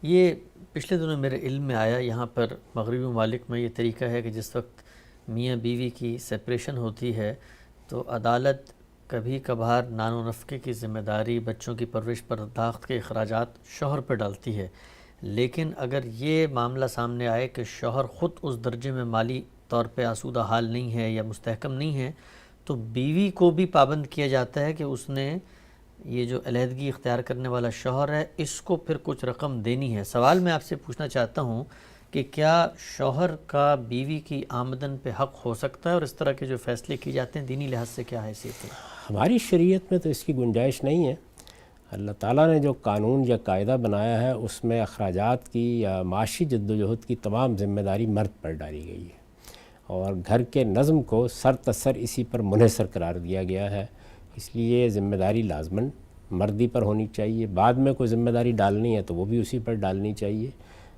یہ پچھلے دنوں میرے علم میں آیا، یہاں پر مغربی ممالک میں یہ طریقہ ہے کہ جس وقت میاں بیوی کی سپریشن ہوتی ہے تو عدالت کبھی کبھار نان و نفقے کی ذمہ داری، بچوں کی پرورش پرداخت کے اخراجات شوہر پر ڈالتی ہے، لیکن اگر یہ معاملہ سامنے آئے کہ شوہر خود اس درجے میں مالی طور پہ آسودہ حال نہیں ہے یا مستحکم نہیں ہے تو بیوی کو بھی پابند کیا جاتا ہے کہ اس نے یہ جو علیحدگی اختیار کرنے والا شوہر ہے اس کو پھر کچھ رقم دینی ہے۔ سوال میں آپ سے پوچھنا چاہتا ہوں کہ کیا شوہر کا بیوی کی آمدن پہ حق ہو سکتا ہے، اور اس طرح کے جو فیصلے کی جاتے ہیں دینی لحاظ سے کیا حیثیت ہے؟ ہماری شریعت میں تو اس کی گنجائش نہیں ہے۔ اللہ تعالیٰ نے جو قانون یا قاعدہ بنایا ہے اس میں اخراجات کی یا معاشی جدوجہد کی تمام ذمہ داری مرد پر ڈالی گئی ہے، اور گھر کے نظم کو سر تسر اسی پر منحصر قرار دیا گیا ہے۔ اس لیے ذمہ داری لازماً مردی پر ہونی چاہیے، بعد میں کوئی ذمہ داری ڈالنی ہے تو وہ بھی اسی پر ڈالنی چاہیے۔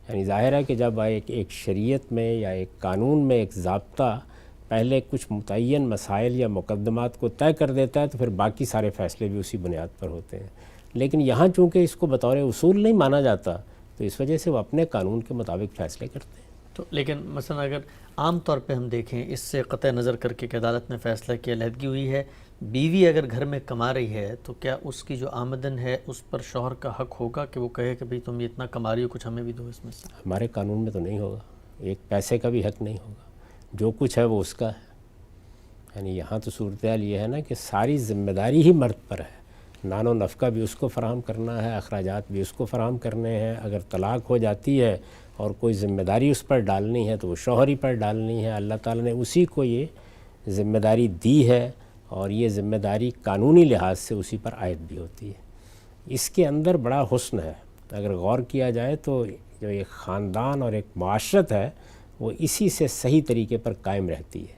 یعنی ظاہر ہے کہ جب ایک شریعت میں یا ایک قانون میں ایک ضابطہ پہلے کچھ متعین مسائل یا مقدمات کو طے کر دیتا ہے تو پھر باقی سارے فیصلے بھی اسی بنیاد پر ہوتے ہیں، لیکن یہاں چونکہ اس کو بطور اصول نہیں مانا جاتا تو اس وجہ سے وہ اپنے قانون کے مطابق فیصلے کرتے ہیں۔ تو لیکن مثلا اگر عام طور پہ ہم دیکھیں، اس سے قطع نظر کر کے کہ عدالت نے فیصلہ کیا علیحدگی ہوئی ہے، بیوی اگر گھر میں کما رہی ہے تو کیا اس کی جو آمدن ہے اس پر شوہر کا حق ہوگا کہ وہ کہے کہ بھئی تم یہ اتنا کما رہی ہو، کچھ ہمیں بھی دو اس میں سے؟ ہمارے قانون میں تو نہیں ہوگا، ایک پیسے کا بھی حق نہیں ہوگا، جو کچھ ہے وہ اس کا ہے۔ یعنی یہاں تو صورتحال یہ ہے نا کہ ساری ذمہ داری ہی مرد پر ہے، نان و نفقہ بھی اس کو فراہم کرنا ہے، اخراجات بھی اس کو فراہم کرنے ہیں۔ اگر طلاق ہو جاتی ہے اور کوئی ذمہ داری اس پر ڈالنی ہے تو وہ شوہر ہی پر ڈالنی ہے۔ اللہ تعالیٰ نے اسی کو یہ ذمہ داری دی ہے، اور یہ ذمہ داری قانونی لحاظ سے اسی پر عائد بھی ہوتی ہے۔ اس کے اندر بڑا حسن ہے، اگر غور کیا جائے تو جو ایک خاندان اور ایک معاشرت ہے وہ اسی سے صحیح طریقے پر قائم رہتی ہے،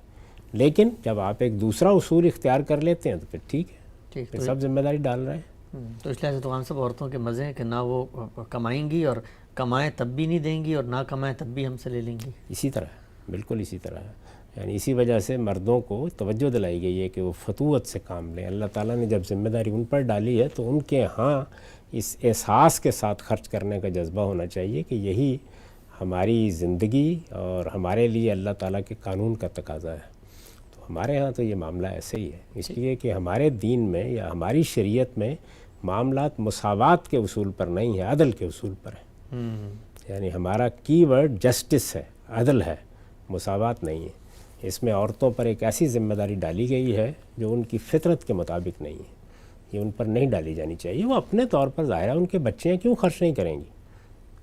لیکن جب آپ ایک دوسرا اصول اختیار کر لیتے ہیں تو پھر ٹھیک ہے، پھر سب ذمہ داری ڈال رہے ہیں۔ تو اس لحاظ سے تو ہم سب عورتوں کے مزے ہیں کہ نہ وہ کمائیں گی، اور کمائیں تب بھی نہیں دیں گی، اور نہ کمائیں تب بھی ہم سے لے لیں گی۔ اسی طرح بالکل اسی طرح ہے، یعنی اسی وجہ سے مردوں کو توجہ دلائی گئی ہے کہ وہ فتوت سے کام لیں۔ اللہ تعالیٰ نے جب ذمہ داری ان پر ڈالی ہے تو ان کے ہاں اس احساس کے ساتھ خرچ کرنے کا جذبہ ہونا چاہیے کہ یہی ہماری زندگی اور ہمارے لیے اللہ تعالیٰ کے قانون کا تقاضا ہے۔ تو ہمارے ہاں تو یہ معاملہ ایسے ہی ہے، اس لیے کہ ہمارے دین میں یا ہماری شریعت میں معاملات مساوات کے اصول پر نہیں ہے، عدل کے اصول پر ہے۔ یعنی ہمارا کی ورڈ جسٹس ہے، عدل ہے، مساوات نہیں ہے۔ اس میں عورتوں پر ایک ایسی ذمہ داری ڈالی گئی ہے جو ان کی فطرت کے مطابق نہیں ہے، یہ ان پر نہیں ڈالی جانی چاہیے۔ وہ اپنے طور پر ظاہر ہے ان کے بچے ہیں، کیوں خرچ نہیں کریں گی؟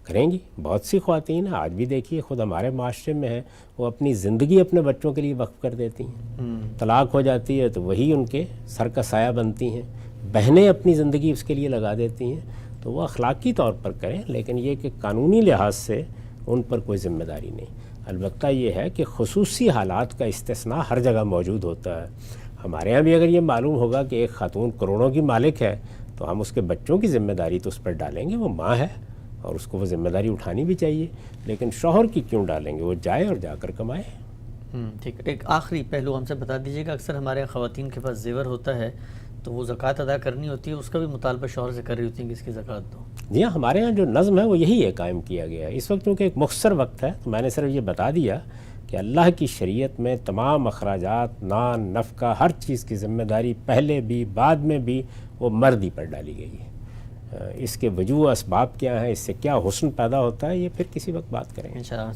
کریں گی۔ بہت سی خواتین ہیں، آج بھی دیکھیے خود ہمارے معاشرے میں ہیں، وہ اپنی زندگی اپنے بچوں کے لیے وقف کر دیتی ہیں، طلاق ہو جاتی ہے تو وہی ان کے سر کا سایہ بنتی ہیں، بہنیں اپنی زندگی اس کے لیے لگا دیتی ہیں۔ تو وہ اخلاقی طور پر کریں، لیکن یہ کہ قانونی لحاظ سے ان پر کوئی ذمہ داری نہیں۔ البتہ یہ ہے کہ خصوصی حالات کا استثناء ہر جگہ موجود ہوتا ہے۔ ہمارے ہاں بھی اگر یہ معلوم ہوگا کہ ایک خاتون کروڑوں کی مالک ہے تو ہم اس کے بچوں کی ذمہ داری تو اس پر ڈالیں گے، وہ ماں ہے اور اس کو وہ ذمہ داری اٹھانی بھی چاہیے، لیکن شوہر کی کیوں ڈالیں گے؟ وہ جائے اور جا کر کمائے۔ ٹھیک ہے، ایک آخری پہلو ہم سے بتا دیجیے گا، اکثر ہمارے خواتین کے پاس زیور ہوتا ہے تو وہ زکوٰۃ ادا کرنی ہوتی ہے، اس کا بھی مطالبہ شوہر سے کر رہی ہوتی ہیں کہ اس کی زکوٰۃ دو۔ جی ہاں، ہمارے ہاں جو نظم ہے وہ یہی ہے، قائم کیا گیا ہے۔ اس وقت چونکہ ایک مختصر وقت ہے تو میں نے صرف یہ بتا دیا کہ اللہ کی شریعت میں تمام اخراجات، نان نفقہ، ہر چیز کی ذمہ داری پہلے بھی بعد میں بھی وہ مرد ہی پر ڈالی گئی ہے۔ اس کے وجوہ اسباب کیا ہیں، اس سے کیا حسن پیدا ہوتا ہے، یہ پھر کسی وقت بات کریں گے انشاءاللہ۔